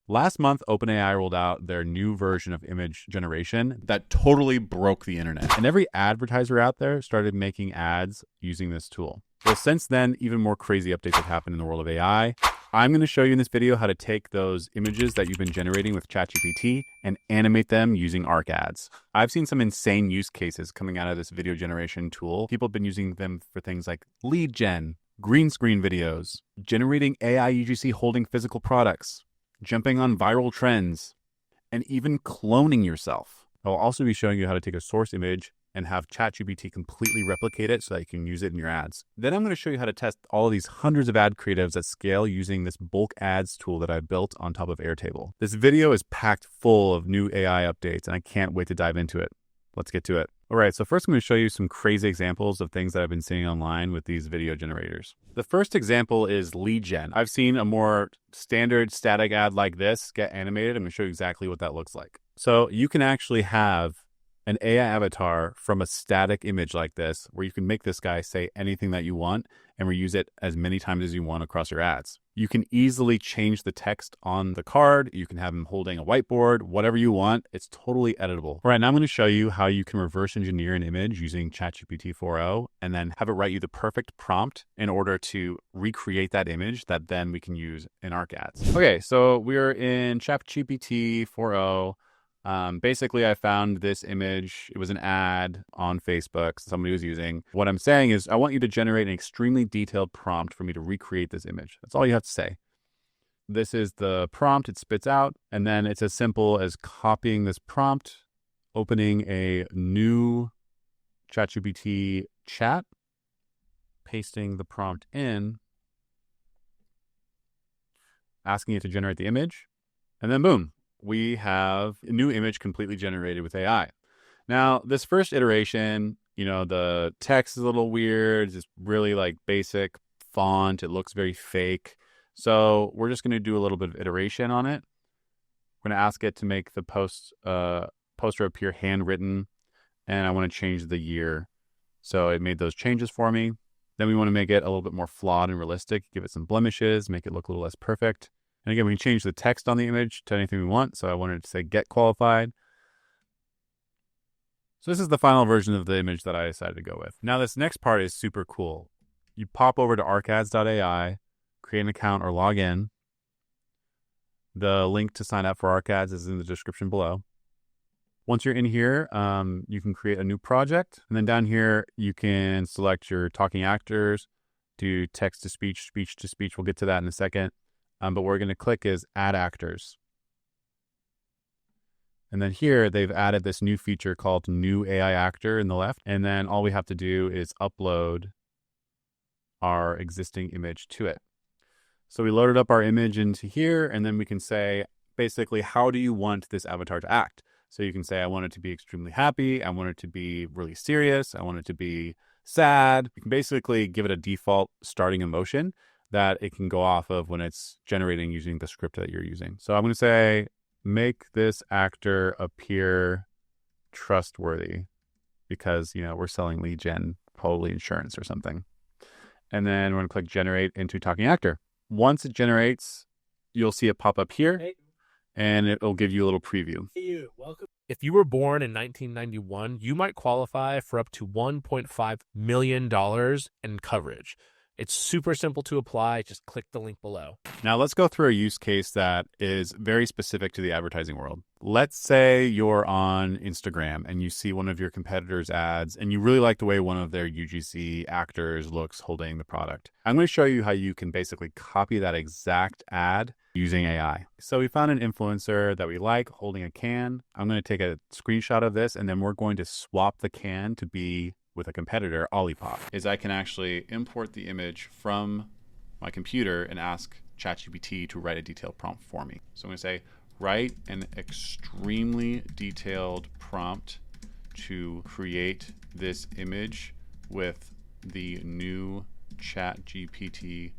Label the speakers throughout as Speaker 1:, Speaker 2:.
Speaker 1: Last month, OpenAI rolled out their new version of image generation that totally broke the internet. And every advertiser out there started making ads using this tool. Well, since then, even more crazy updates have happened in the world of AI. I'm going to show you in this video how to take those images that you've been generating with ChatGPT and animate them using Arc ads. I've seen some insane use cases coming out of this video generation tool. People have been using them for things like lead gen, green screen videos, generating AI UGC holding physical products, jumping on viral trends, and even cloning yourself. I'll also be showing you how to take a source image and have ChatGPT completely replicate it so that you can use it in your ads. Then I'm going to show you how to test all of these hundreds of ad creatives at scale using this bulk ads tool that I built on top of Airtable. This video is packed full of new AI updates, and I can't wait to dive into it. Let's get to it. All right, so first I'm going to show you some crazy examples of things that I've been seeing online with these video generators. The first example is lead gen. I've seen a more standard static ad like this get animated. I'm going to show you exactly what that looks like. So you can actually have an AI avatar from a static image like this, where you can make this guy say anything that you want and reuse it as many times as you want across your ads. You can easily change the text on the card. You can have him holding a whiteboard, whatever you want. It's totally editable. All right, now I'm going to show you how you can reverse engineer an image using ChatGPT 4.0 and then have it write you the perfect prompt in order to recreate that image that then we can use in Arc ads. Okay, so we're in ChatGPT 4.0. Basically, I found this image. It was an ad on Facebook somebody was using. What I'm saying is I want you to generate an extremely detailed prompt for me to recreate this image. That's all you have to say. This is the prompt it spits out. And then it's as simple as copying this prompt, opening a new ChatGPT chat, pasting the prompt in, asking it to generate the image, and then boom. We have a new image completely generated with AI. Now, this first iteration, the text is a little weird. It's really like basic font. It looks very fake. So we're just going to do a little bit of iteration on it. We're going to ask it to make the poster appear handwritten, and I want to change the year. So it made those changes for me. Then we want to make it a little bit more flawed and realistic, give it some blemishes, make it look a little less perfect. And again, we can change the text on the image to anything we want. So I wanted to say get qualified. So this is the final version of the image that I decided to go with. Now this next part is super cool. You pop over to arcads.ai, create an account or log in. The link to sign up for ArcAds is in the description below. Once you're in here, you can create a new project. And then down here, you can select your talking actors, do text to speech, speech to speech. We'll get to that in a second. But what we're going to click is add actors. And then here they've added this new feature called new AI actor in the left. And then all we have to do is upload our existing image to it. So we loaded up our image into here, and then we can say, basically, how do you want this avatar to act? So you can say, I want it to be extremely happy. I want it to be really serious. I want it to be sad. You can basically give it a default starting emotion that it can go off of when it's generating using the script that you're using. So I'm going to say, make this actor appear trustworthy because, we're selling lead gen, probably insurance or something. And then we're going to click generate into talking actor. Once it generates, you'll see it pop up here and it'll give you a little preview.
Speaker 2: Hey, welcome. If you were born in 1991, you might qualify for up to $1.5 million in coverage. It's super simple to apply. Just click the link below.
Speaker 1: Now let's go through a use case that is very specific to the advertising world. Let's say you're on Instagram and you see one of your competitors' ads and you really like the way one of their UGC actors looks holding the product. I'm going to show you how you can basically copy that exact ad using AI. So we found an influencer that we like holding a can. I'm going to take a screenshot of this and then we're going to swap the can to be with a competitor, Olipop, is I can actually import the image from my computer and ask ChatGPT to write a detailed prompt for me. So I'm going to say, write an extremely detailed prompt to create this image with the new ChatGPT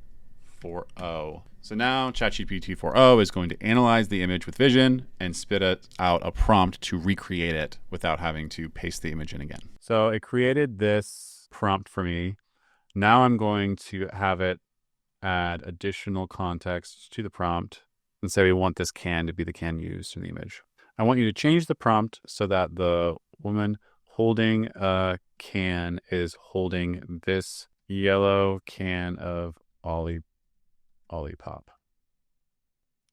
Speaker 1: 4.0. So now ChatGPT 4.0 is going to analyze the image with vision and spit out a prompt to recreate it without having to paste the image in again. So it created this prompt for me. Now I'm going to have it add additional context to the prompt. and say we want this can to be the can used in the image. I want you to change the prompt so that the woman holding a can is holding this yellow can of Olipop.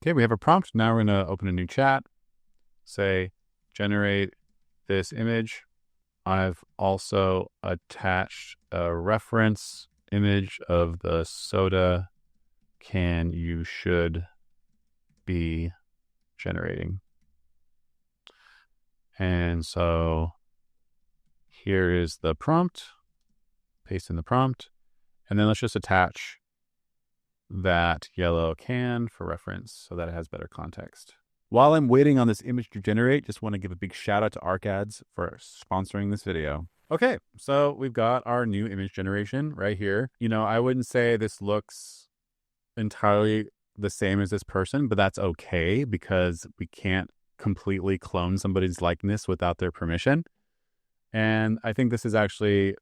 Speaker 1: Okay, we have a prompt. Now we're going to open a new chat. Say, generate this image. I've also attached a reference image of the soda can you should be generating. And so here is the prompt. Paste in the prompt. And then let's just attach that yellow can for reference so that it has better context. While I'm waiting on this image to generate, just want to give a big shout out to ArcAds for sponsoring this video. Okay, so we've got our new image generation right here. You know, I wouldn't say this looks entirely the same as this person, but that's okay because we can't completely clone somebody's likeness without their permission. And I think this is actually,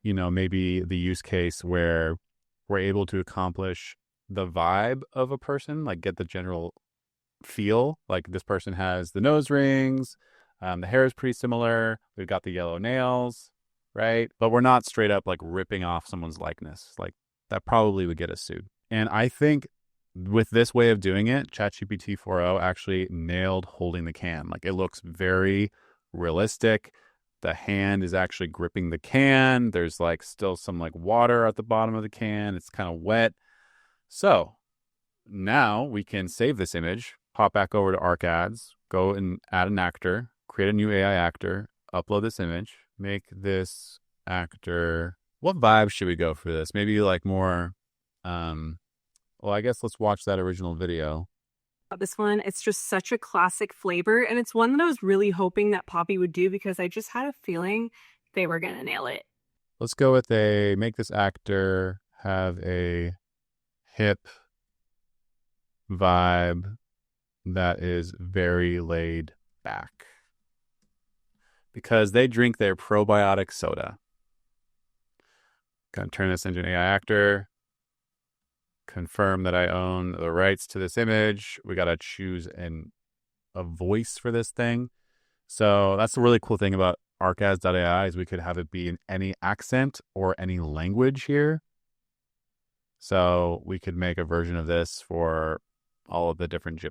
Speaker 1: you know, maybe the use case where we're able to accomplish the vibe of a person, like get the general feel. Like this person has the nose rings, the hair is pretty similar, we've got the yellow nails, right? But we're not straight up like ripping off someone's likeness. Like that probably would get us sued. And I think with this way of doing it, ChatGPT 4o actually nailed holding the can. Like it looks very realistic. The hand is actually gripping the can. There's like still some like water at the bottom of the can. It's kind of wet. So now we can save this image, pop back over to ArcAds, go and add an actor, create a new AI actor, upload this image, make this actor. What vibe should we go for this? Maybe like more, well, I guess let's watch that original video.
Speaker 3: This one, it's just such a classic flavor, and it's one that I was really hoping that Poppy would do because I just had a feeling they were gonna nail it.
Speaker 1: Let's go with make this actor have a hip vibe that is very laid back because they drink their probiotic soda. Gonna turn this into an AI actor. Confirm that I own the rights to this image. We got to choose a voice for this thing. So that's the really cool thing about ArcAds.ai is we could have it be in any accent or any language here. So we could make a version of this for all of the different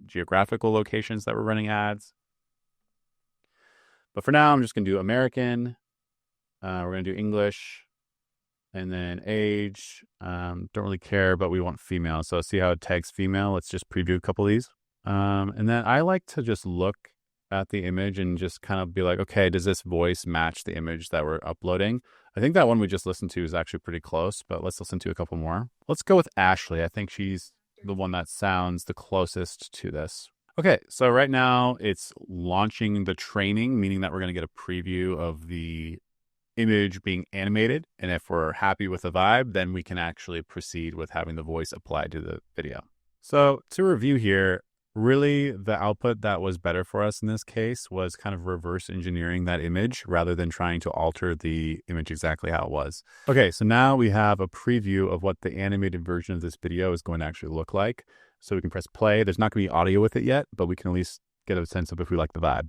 Speaker 1: geographical locations that we're running ads. But for now, I'm just going to do American. We're going to do English. And then age, don't really care, but we want female. So see how it tags female. Let's just preview a couple of these. And then I like to just look at the image and just kind of be like, okay, does this voice match the image that we're uploading? I think that one we just listened to is actually pretty close, but let's listen to a couple more. Let's go with Ashley. I think she's the one that sounds the closest to this. Okay, so right now it's launching the training, meaning that we're going to get a preview of the image being animated. And if we're happy with the vibe, then we can actually proceed with having the voice applied to the video. So to review here, really the output that was better for us in this case was kind of reverse engineering that image rather than trying to alter the image exactly how it was. Okay, so now we have a preview of what the animated version of this video is going to actually look like. So we can press play. There's not going to be audio with it yet, but we can at least get a sense of if we like the vibe.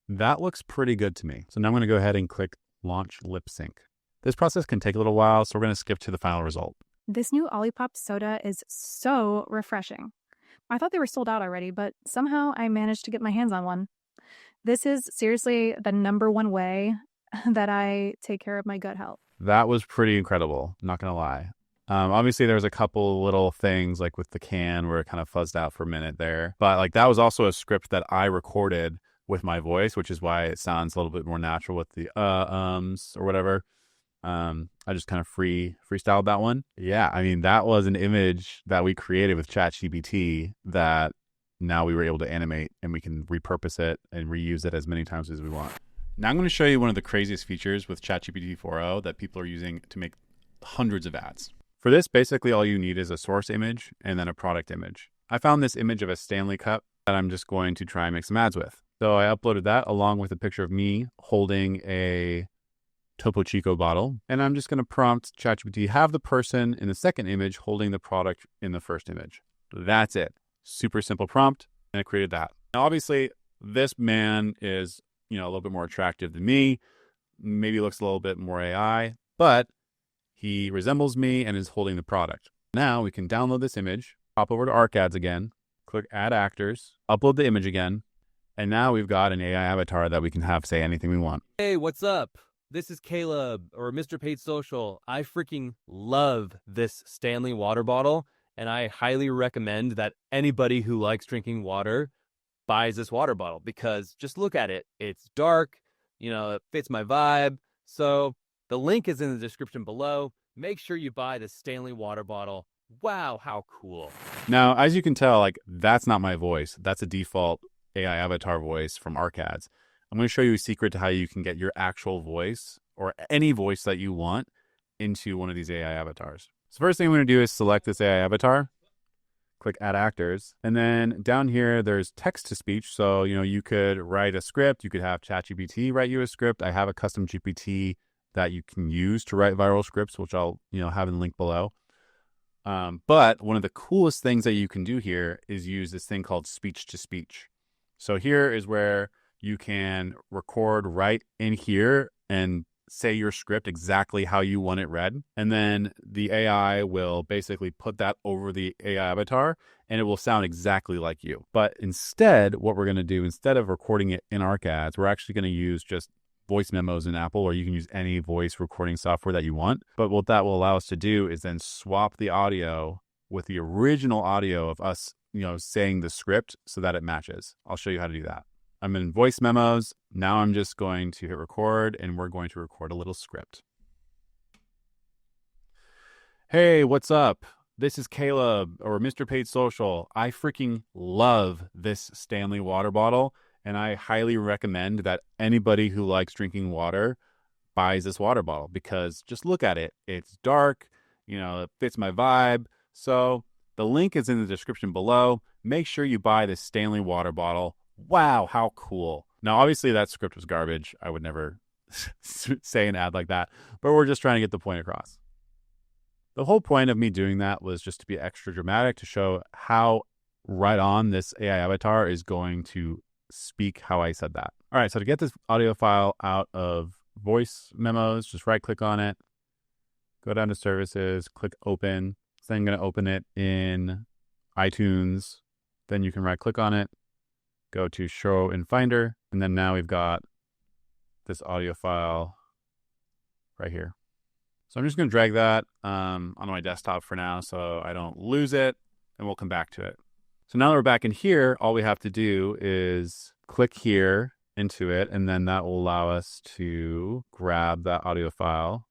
Speaker 1: That looks pretty good to me. So now I'm going to go ahead and click Launch Lip Sync. This process can take a little while, so we're going to skip to the final result.
Speaker 4: This new Olipop soda is so refreshing. I thought they were sold out already, but somehow I managed to get my hands on one. This is seriously the #1 way that I take care of my gut health.
Speaker 1: That was pretty incredible, not going to lie. Obviously, there was a couple little things like with the can where it kind of fuzzed out for a minute there. But like that was also a script that I recorded with my voice, which is why it sounds a little bit more natural with the or whatever. I just kind of freestyled that one. Yeah, I mean, that was an image that we created with ChatGPT that now we were able to animate, and we can repurpose it and reuse it as many times as we want. Now I'm going to show you one of the craziest features with ChatGPT 4o that people are using to make hundreds of ads. For this, basically all you need is a source image and then a product image. I found this image of a Stanley Cup that I'm just going to try and make some ads with. So I uploaded that along with a picture of me holding a Topo Chico bottle. And I'm just going to prompt ChatGPT, have the person in the second image holding the product in the first image. That's it. Super simple prompt. And it created that. Now, obviously, this man is, a little bit more attractive than me. Maybe looks a little bit more AI, but he resembles me and is holding the product. Now we can download this image, pop over to ArcAds again, click Add Actors, upload the image again, and now we've got an AI avatar that we can have say anything we want.
Speaker 5: Hey, what's up? This is Caleb, or Mr. Paid Social. I freaking love this Stanley water bottle, and I highly recommend that anybody who likes drinking water buys this water bottle, because just look at it. It's dark, it fits my vibe. So the link is in the description below. Make sure you buy the Stanley water bottle. Wow, how cool.
Speaker 1: Now, as you can tell, that's not my voice. That's a default AI avatar voice from ArcAds. I'm going to show you a secret to how you can get your actual voice or any voice that you want into one of these AI avatars. So first thing I'm going to do is select this AI avatar, click Add Actors, and then down here there's text to speech. So, you could write a script. You could have ChatGPT write you a script. I have a custom GPT that you can use to write viral scripts, which I'll, have in the link below. But one of the coolest things that you can do here is use this thing called speech to speech. So here is where you can record right in here and say your script exactly how you want it read. And then the AI will basically put that over the AI avatar and it will sound exactly like you. But instead, what we're going to do, instead of recording it in ArcAds, we're actually going to use just voice memos in Apple, or you can use any voice recording software that you want. But what that will allow us to do is then swap the audio with the original audio of us, saying the script so that it matches. I'll show you how to do that. I'm in voice memos. Now I'm just going to hit record and we're going to record a little script. Hey, what's up? This is Caleb, or Mr. Paid Social. I freaking love this Stanley water bottle, and I highly recommend that anybody who likes drinking water buys this water bottle, because just look at it. It's dark, it fits my vibe. So the link is in the description below. Make sure you buy this Stanley water bottle. Wow, how cool. Now, obviously that script was garbage. I would never say an ad like that, but we're just trying to get the point across. The whole point of me doing that was just to be extra dramatic, to show how right on this AI avatar is going to speak how I said that. All right, so to get this audio file out of voice memos, just right click on it, go down to services, click open. So then I'm going to open it in iTunes. Then you can right click on it, go to show in Finder, and then now we've got this audio file right here. So I'm just going to drag that onto my desktop for now so I don't lose it, and we'll come back to it. So now that we're back in here, all we have to do is click here into it, and then that will allow us to grab that audio file.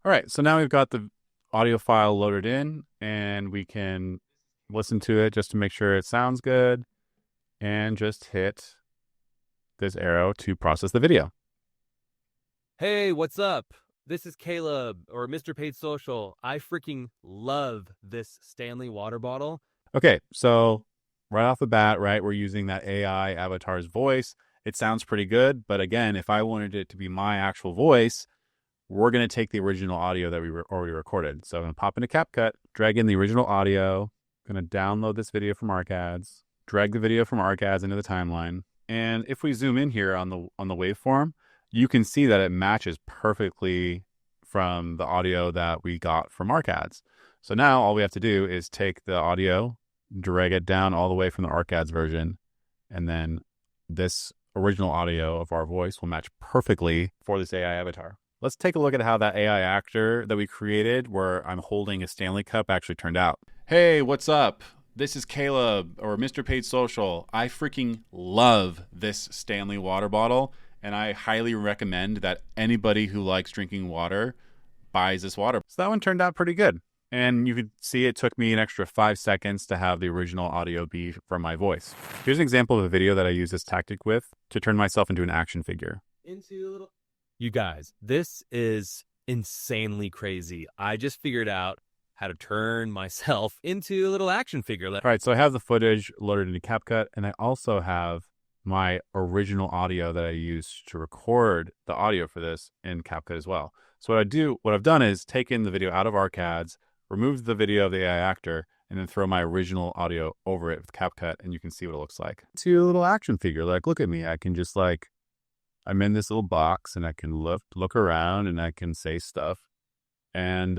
Speaker 1: All right, so now we've got the audio file loaded in, and we can listen to it just to make sure it sounds good, and just hit this arrow to process the video.
Speaker 5: Hey, what's up? This is Caleb, or Mr. Paid Social. I freaking love this Stanley water bottle.
Speaker 1: Okay, so right off the bat, right, we're using that AI avatar's voice. It sounds pretty good, but again, if I wanted it to be my actual voice, we're going to take the original audio that we already recorded. So I'm going to pop into CapCut, drag in the original audio, going to download this video from ArcAds, drag the video from ArcAds into the timeline. And if we zoom in here on the waveform, you can see that it matches perfectly from the audio that we got from ArcAds. So now all we have to do is take the audio, drag it down all the way from the ArcAds version, and then this original audio of our voice will match perfectly for this AI avatar. Let's take a look at how that AI actor that we created, where I'm holding a Stanley cup, actually turned out. Hey, what's up? This is Caleb, or Mr. Paid Social. I freaking love this Stanley water bottle, and I highly recommend that anybody who likes drinking water buys this water. So that one turned out pretty good. And you could see it took me an extra 5 seconds to have the original audio be from my voice. Here's an example of a video that I use this tactic with to turn myself into an action figure.
Speaker 5: You guys, this is insanely crazy. I just figured out how to turn myself into a little action figure.
Speaker 1: All right, so I have the footage loaded into CapCut, and I also have my original audio that I used to record the audio for this in CapCut as well. So what I've done is taken the video out of ArcAds, removed the video of the AI actor, and then throw my original audio over it with CapCut, and you can see what it looks like. See a little action figure. Like, look at me. I can just like, I'm in this little box, and I can look around, and I can say stuff. And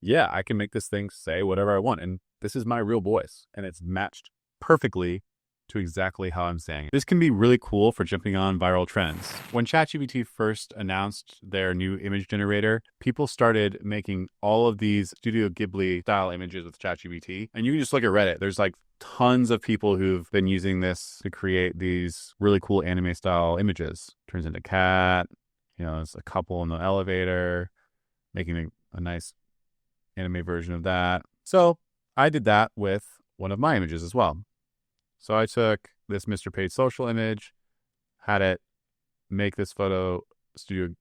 Speaker 1: yeah, I can make this thing say whatever I want. And this is my real voice, and it's matched perfectly to exactly how I'm saying it. This can be really cool for jumping on viral trends. When ChatGPT first announced their new image generator, people started making all of these Studio Ghibli-style images with ChatGPT. And you can just look at Reddit. There's like tons of people who've been using this to create these really cool anime-style images. Turns into cat, it's a couple in the elevator, making a nice anime version of that. So I did that with one of my images as well. So I took this Mr. Paid Social image, had it make this photo Studio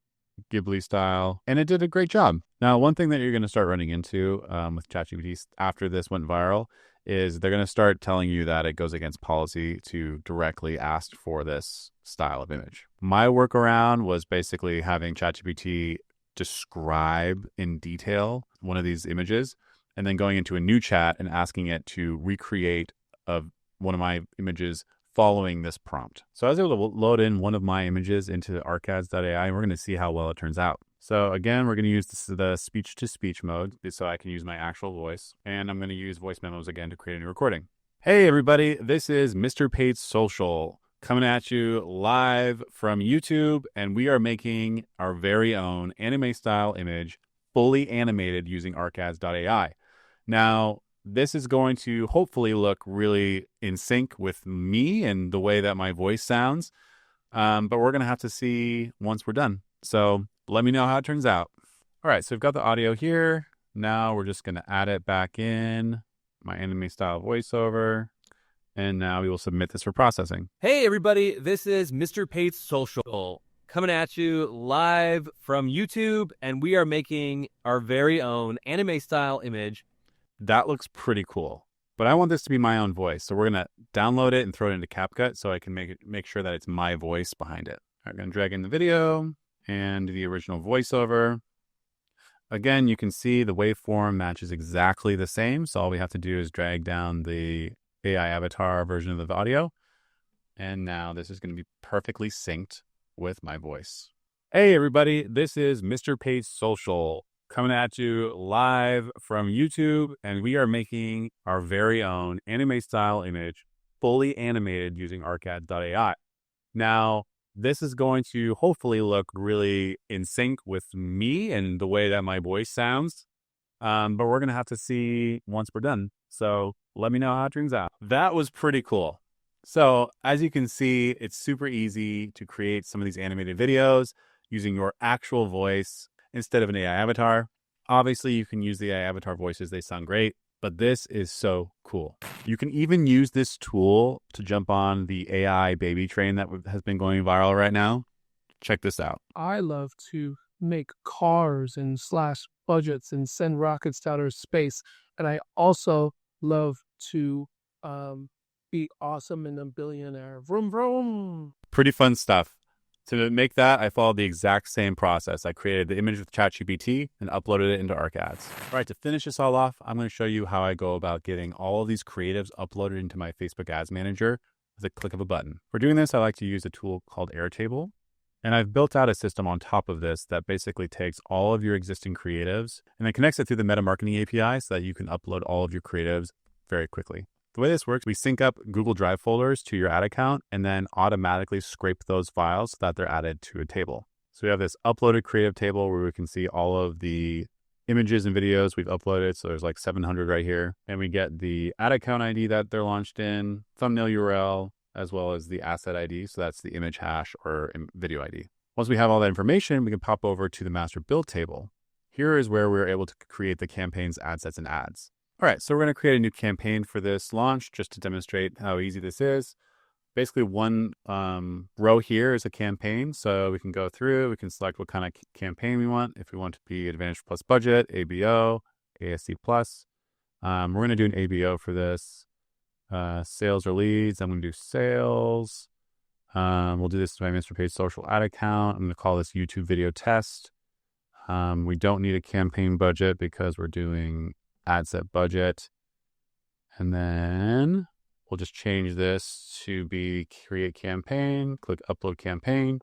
Speaker 1: Ghibli style, and it did a great job. Now, one thing that you're going to start running into with ChatGPT after this went viral is they're going to start telling you that it goes against policy to directly ask for this style of image. My workaround was basically having ChatGPT describe in detail one of these images, and then going into a new chat and asking it to recreate one of my images following this prompt. So I was able to load in one of my images into arcads.ai, and we're going to see how well it turns out. So again, we're going to use the speech-to-speech mode so I can use my actual voice, and I'm going to use voice memos again to create a new recording. Hey everybody, this is Mr. Paid Social coming at you live from YouTube, and we are making our very own anime-style image fully animated using arcads.ai. Now, this is going to hopefully look really in sync with me and the way that my voice sounds. But we're going to have to see once we're done. So let me know how it turns out. All right, so we've got the audio here. Now we're just going to add it back in, my anime style voiceover. And now we will submit this for processing.
Speaker 5: Hey everybody, this is Mr. Paid Social coming at you live from YouTube, and we are making our very own anime style image.
Speaker 1: That looks pretty cool, but I want this to be my own voice. So we're going to download it and throw it into CapCut so I can make sure that it's my voice behind it. I'm going to drag in the video and the original voiceover. Again, you can see the waveform matches exactly the same. So all we have to do is drag down the AI avatar version of the audio. And now this is going to be perfectly synced with my voice. Hey everybody, this is Mr. Paid Social coming at you live from YouTube, and we are making our very own anime style image fully animated using arcads.ai. Now, this is going to hopefully look really in sync with me and the way that my voice sounds. But we're going to have to see once we're done. So let me know how it turns out. That was pretty cool. So as you can see, it's super easy to create some of these animated videos using your actual voice instead of an AI avatar. Obviously, you can use the AI avatar voices. They sound great, but this is so cool. You can even use this tool to jump on the AI baby train that has been going viral right now. Check this out.
Speaker 6: I love to make cars and slash budgets and send rockets to outer space. And I also love to be awesome and a billionaire. Vroom, vroom.
Speaker 1: Pretty fun stuff. To make that, I followed the exact same process. I created the image with ChatGPT and uploaded it into ArcAds. All right, to finish this all off, I'm going to show you how I go about getting all of these creatives uploaded into my Facebook Ads Manager with a click of a button. For doing this, I like to use a tool called Airtable. And I've built out a system on top of this that basically takes all of your existing creatives and then connects it through the Meta Marketing API so that you can upload all of your creatives very quickly. The way this works, we sync up Google Drive folders to your ad account and then automatically scrape those files so that they're added to a table. So we have this uploaded creative table where we can see all of the images and videos we've uploaded. So there's like 700 right here. And we get the ad account ID that they're launched in, thumbnail URL, as well as the asset ID. So that's the image hash or video ID. Once we have all that information, we can pop over to the master build table. Here is where we're able to create the campaigns, ad sets, and ads. All right, so we're going to create a new campaign for this launch just to demonstrate how easy this is. Basically, one row here is a campaign. So we can go through, we can select what kind of campaign we want. If we want to be Advantage Plus Budget, ABO, ASC Plus. We're going to do an ABO for this. Sales or leads. I'm going to do sales. We'll do this to my Mr. Page social ad account. I'm going to call this YouTube video test. We don't need a campaign budget because we're doing ad set budget. And then we'll just change this to be create campaign, click upload campaign.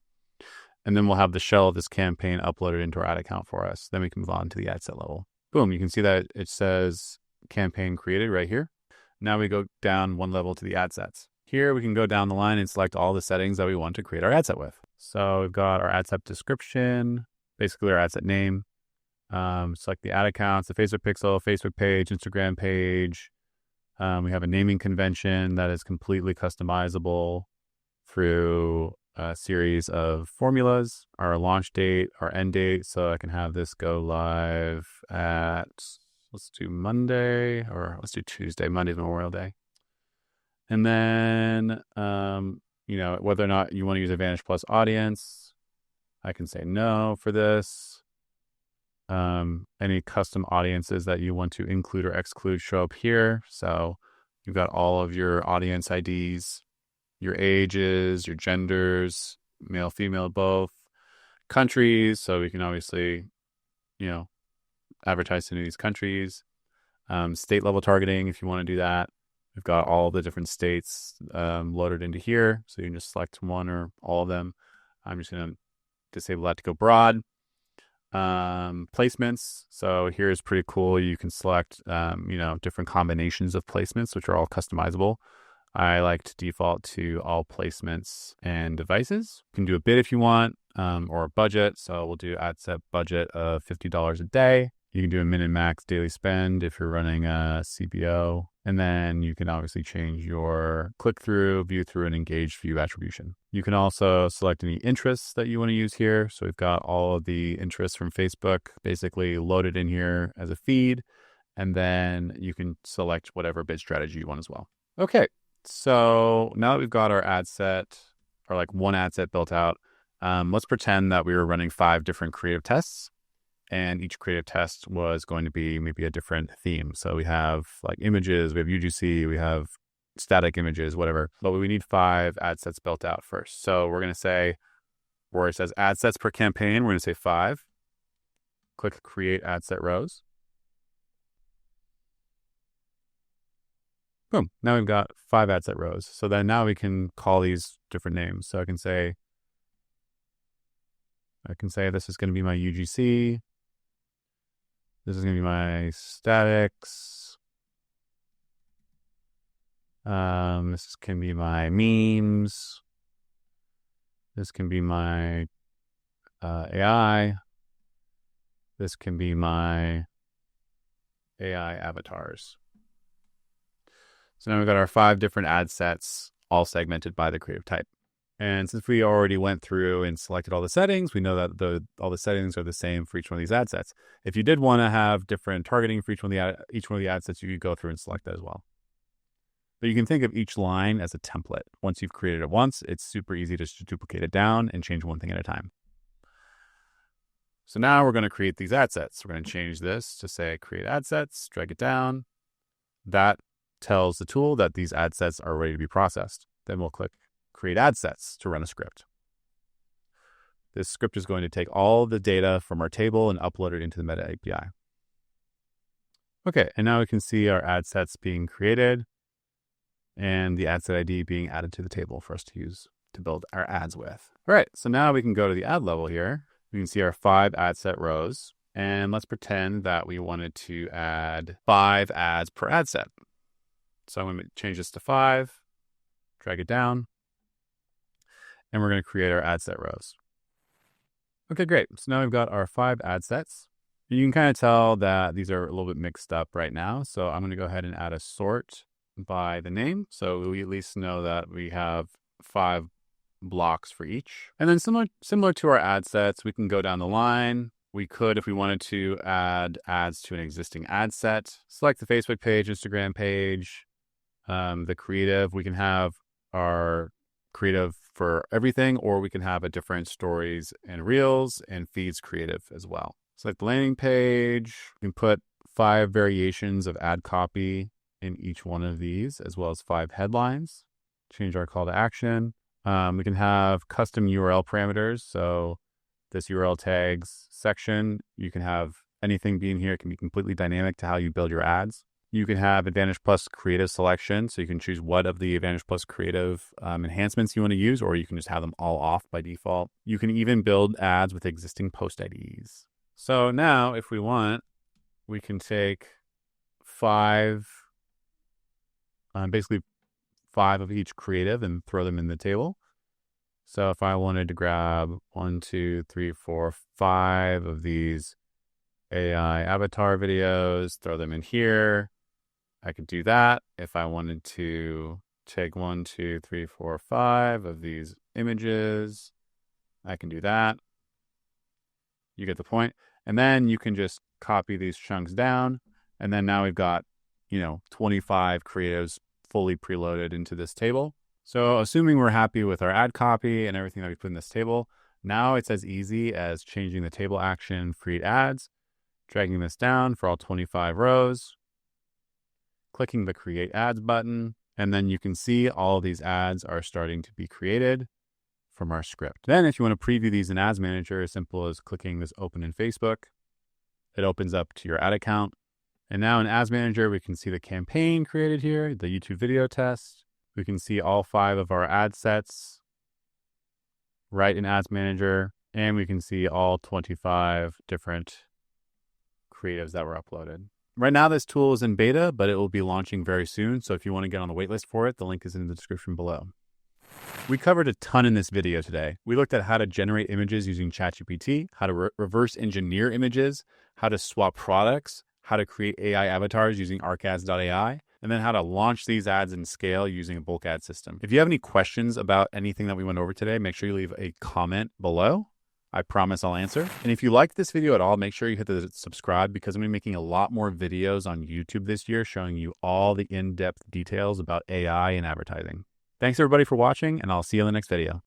Speaker 1: And then we'll have the shell of this campaign uploaded into our ad account for us. Then we can move on to the ad set level. Boom, you can see that it says campaign created right here. Now we go down one level to the ad sets. Here we can go down the line and select all the settings that we want to create our ad set with. So we've got our ad set description, basically our ad set name. Select the ad accounts, the Facebook pixel, Facebook page, Instagram page. We have a naming convention that is completely customizable through a series of formulas, our launch date, our end date. So I can have this go live at, let's do Monday, or let's do Tuesday. Monday's Memorial Day. And then, whether or not you want to use Advantage Plus audience, I can say no for this. Any custom audiences that you want to include or exclude show up here. So you've got all of your audience IDs, your ages, your genders, male, female, both, countries. So we can obviously, advertise in these countries, state level targeting if you want to do that. We've got all the different states loaded into here. So you can just select one or all of them. I'm just going to disable that to go broad. Placements. So here's pretty cool. You can select, different combinations of placements, which are all customizable. I like to default to all placements and devices. You can do a bid if you want, or a budget. So we'll do ad set budget of $50 a day. You can do a min and max daily spend if you're running a CBO. And then you can obviously change your click-through, view-through, and engaged view attribution. You can also select any interests that you want to use here. So we've got all of the interests from Facebook basically loaded in here as a feed. And then you can select whatever bid strategy you want as well. Okay, so now that we've got our ad set, or like one ad set built out, let's pretend that we were running 5 different creative tests. And each creative test was going to be maybe a different theme. So we have like images, we have UGC, we have static images, whatever. But we need 5 ad sets built out first. So we're going to say, where it says ad sets per campaign, we're going to say 5. Click create ad set rows. Boom. Now we've got 5 ad set rows. So then now we can call these different names. So I can say this is going to be my UGC. This is going to be my statics. This can be my memes. This can be my AI. This can be my AI avatars. So now we've got our 5 different ad sets, all segmented by the creative type. And since we already went through and selected all the settings, we know that all the settings are the same for each one of these ad sets. If you did want to have different targeting for each one of the ad sets, you could go through and select that as well. But you can think of each line as a template. Once you've created it once, it's super easy to just duplicate it down and change one thing at a time. So now we're going to create these ad sets. We're going to change this to say create ad sets, drag it down. That tells the tool that these ad sets are ready to be processed. Then we'll click create ad sets to run a script. This script is going to take all the data from our table and upload it into the Meta API. Okay, and now we can see our ad sets being created and the ad set ID being added to the table for us to use to build our ads with. All right, so now we can go to the ad level here. We can see our 5 ad set rows, and let's pretend that we wanted to add 5 ads per ad set. So I'm going to change this to 5, drag it down, and we're going to create our ad set rows. Okay, great. So now we've got our 5 ad sets. You can kind of tell that these are a little bit mixed up right now. So I'm going to go ahead and add a sort by the name. So we at least know that we have 5 blocks for each. And then similar to our ad sets, we can go down the line. We could, if we wanted to, add ads to an existing ad set. Select the Facebook page, Instagram page, the creative. We can have our creative for everything, or we can have a different stories and reels and feeds creative as well. Select the landing page. You can put 5 variations of ad copy in each one of these, as well as 5 headlines. Change our call to action. We can have custom URL parameters. So this URL tags section, you can have anything being here. It can be completely dynamic to how you build your ads. You can have Advantage Plus creative selection. So you can choose what of the Advantage Plus creative enhancements you want to use, or you can just have them all off by default. You can even build ads with existing post IDs. So now if we want, we can take 5, basically 5 of each creative and throw them in the table. So if I wanted to grab 1, 2, 3, 4, 5 of these AI avatar videos, throw them in here, I could do that. If I wanted to take 1, 2, 3, 4, 5 of these images, I can do that. You get the point. And then you can just copy these chunks down. And then now we've got, 25 creatives fully preloaded into this table. So assuming we're happy with our ad copy and everything that we put in this table, now it's as easy as changing the table action create ads, dragging this down for all 25 rows, clicking the create ads button, and then you can see all of these ads are starting to be created from our script. Then if you want to preview these in Ads Manager, as simple as clicking this open in Facebook, it opens up to your ad account. And now in Ads Manager, we can see the campaign created here, the YouTube video test. We can see all 5 of our ad sets right in Ads Manager, and we can see all 25 different creatives that were uploaded. Right now, this tool is in beta, but it will be launching very soon. So if you want to get on the waitlist for it, the link is in the description below. We covered a ton in this video today. We looked at how to generate images using ChatGPT, how to reverse engineer images, how to swap products, how to create AI avatars using arcads.ai, and then how to launch these ads in scale using a bulk ad system. If you have any questions about anything that we went over today, make sure you leave a comment below. I promise I'll answer. And if you liked this video at all, make sure you hit the subscribe, because I'm going to be making a lot more videos on YouTube this year showing you all the in-depth details about AI and advertising. Thanks everybody for watching, and I'll see you in the next video.